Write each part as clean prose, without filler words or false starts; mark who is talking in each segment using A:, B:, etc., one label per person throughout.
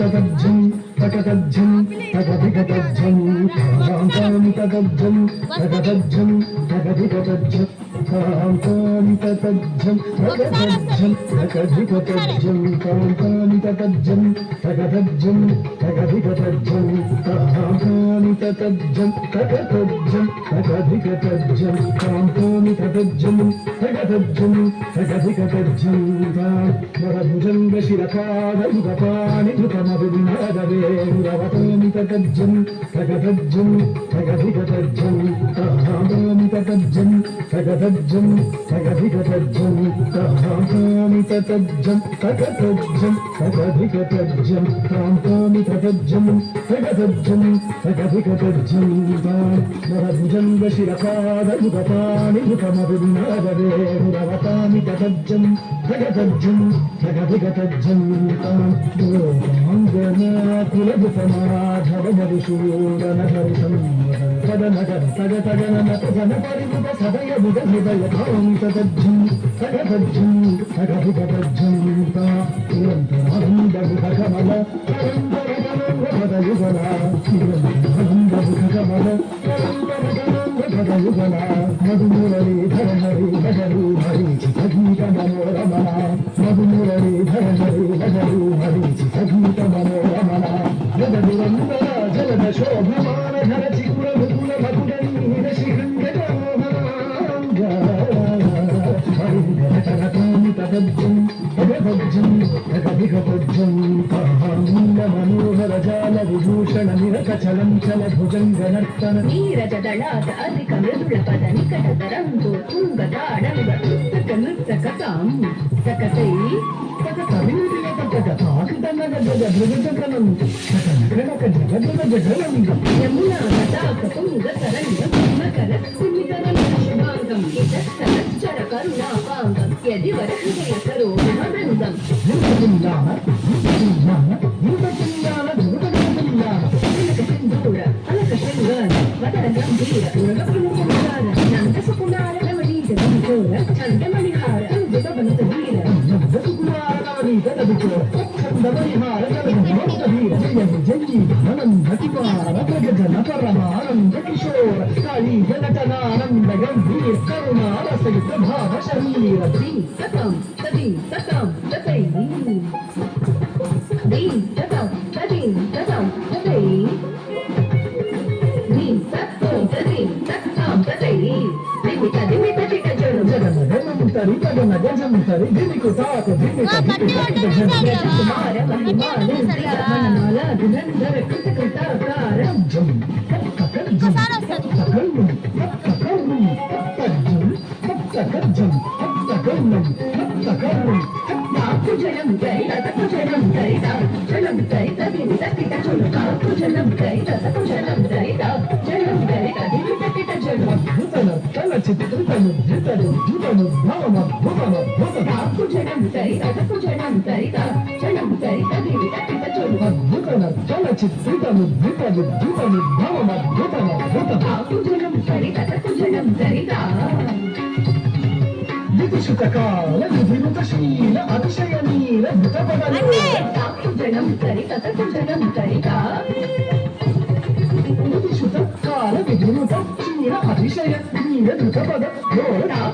A: తగజ్జం తగజ్జం తగదిగజ్జం తగజ్జం తగజ్జం తగదిగజ్జం కాంతానితజ్జం తగజ్జం తగదిగజ్జం కాంతానితజ్జం తగజ్జం తగదిగజ్జం కాంతానితజ్జం తగజ్జం తగదిగజ్జం కాంతానితజ్జం తగజ్జం తగదిగజ్జం వరభుజంగ శిరకాదయుగపాని ధృతమభినాదవేరవతానితజ్జం తగజ్జం తగదిగజ్జం కాంతానితజ్జం తగజ్జం తగదిగజ్జం కాంతానితజ్జం తగజ్జం తగదిగజ్జం కాంతానితజ్జం తగజ్జం తగదిగజ్జం వరభుజంగ శిరకాదయుగపాని ధృతమభినాదవేరవతానితజ్జం తగజ్జం తగదిగజ్జం కులభుతమాధవమధుసూదనహరితం తదనగర తగ తగనన తగన పరిముఖ సదయ బుధ హృదయ తగజ్జం తగజ్జం తగదిగజ్జం నిరంతరానంద బుధ కమల పదయుగల నిరంతరానంద బుధ కమల పదయుగల మధుమురళీధర హరి భజరు హరించి సంగీత మనోరమణ మధుమురళీధర హరి భజరు హరించి సంగీత మనోరమణ జగదురందర జలద శోభమాన ధర చికుర ముకుల మధుర నీర శిఖంగ తగజ్జం తగజ్జం తగదిగజ్జం మనోహర జాల విభూషణ నిరక చలంచల భుజంగ నర్తన
B: నీరజదళాత అధిక మృదుల పద నికట తరంగో తుంగ తాడంగ ఉత్తక నృత్తకతాం సకతై యమునా గతాక తుంగ తరంగ మకర సింహకర శుభాంగం ఇతర కరుణాపాంగం యది వర హృదయ కరో మృదంగం సింధూర అలక శృంగార వదన గంభీర ఉరగపుణార నంద సుకుమార రమణీత దివిచోర చందమణిహార అంజుతవనత వీర సుకుమార రమణీత దివిచోర చందమణిహార జలధమోక్త వీర జయ జయ అనందకిమార ప్రగజన పరమానంద కిశోర కాళీ జనటనానంద గంభీర కరుణారసయుత భావ శరీర శ్రీ తతం తదీం తతం తతై దీం తతం తదీం తతం తతై దీం తత్తం తదీం తత్తం తతై దిమిత దిమిత చిట జడు
A: జగమగమంతరి తగన గజమంతరి దిమికు తాత దిమిత
B: కుమార మహిమానంద మనమాల దినందర కృత కృతాకారం
A: జం తగజ్జం తగజ్జం తగజ్జం తగజ్జం తగజ్జం
B: కుజలం గైత కుజలం గైత జలం గైత దిమిత కిట జడు కుజలం గైత కుజలం గైత జలం గైత దిమిత కిట జడు
A: భూతన తల చిత్రతను జితను జితను భావన భూతన భూతన
B: కుజలం గైత కుజలం గైత జలం గైత దిమిత కిట జడు
A: భూతన తల చిత్రతను జితను జితను భావన భూతన భూతన
B: కుజలం గైత కుజలం గైత
A: విదుషితకాల విధిముతశీల అతిశయనీల భృతపదల
B: కుజలం గైత కుజలం గైత
A: విదుషితకాల విధిముతశీల అతిశయ నీల భృతపద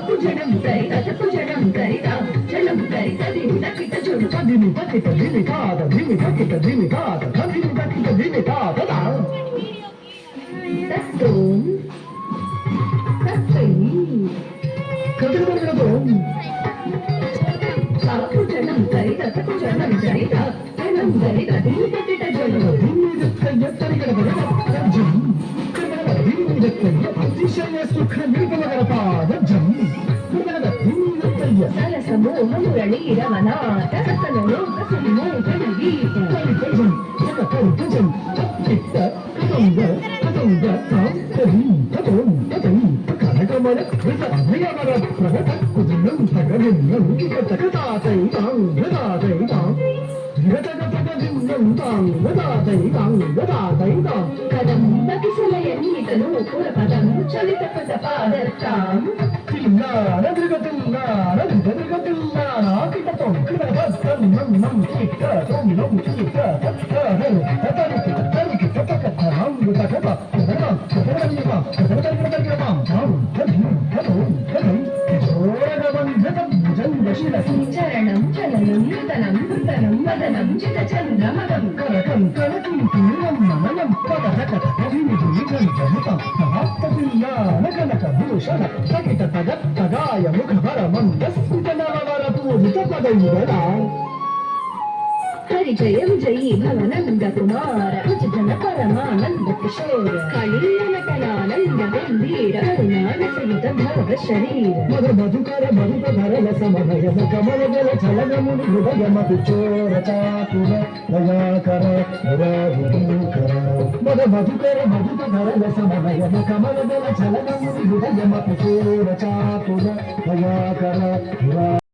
B: కుజలం గైత కుజలం గైత జలం గైత దిమిత కిట జడు
A: దిమిత కిట దిమితాత దిమిత కిట దిమితాత దిమిత కిట దిమితాత
B: తత్వం తత్తై
A: కథలతో
B: కుజలం గైత కుజలం గైత జలం గైత దిమిత కిట జడు
A: దిమిత ఎత్తరిగడ జం కడవ దిమిత అతిశయ సుఖ నిర్మల పాదజం
B: సరసమోహమురళి రవనాట సకలలో కసుమో కలిగీత
A: కనకమల అభయమర ప్రగత కుజం భగవిన్నం జగతాతైతాం జగతాతైతాం
B: కదంబకి సలయనీతను పురపదం చలిత పద పాదత్తాం చరణం చలనం నృతనం నృతనం వదనం చిత చంద్రమదం
A: కరకం కరకం తీరం నమనం కనక భూషణ సకిట పద పదాయ ముఖ పరమం దస్మిత నవవర పూజిత పదైవరా
B: హరి జయ విజయీ భవనంద కుమార ఉచితన పరమానంద కిశోర కళీయనటనానంద గంభీర కరుణాన సహిత భవ శరీర
A: మధు మధుకర మధుక ధరల సమభయమ కమల జల చలనముని హృదయమతి చోర చాతుర దయాకర దయాభూకర మధు మధుకర మధుక ధరల సమభయమ కమల జల చలనముని హృదయమతి చోర చాతుర దయాకర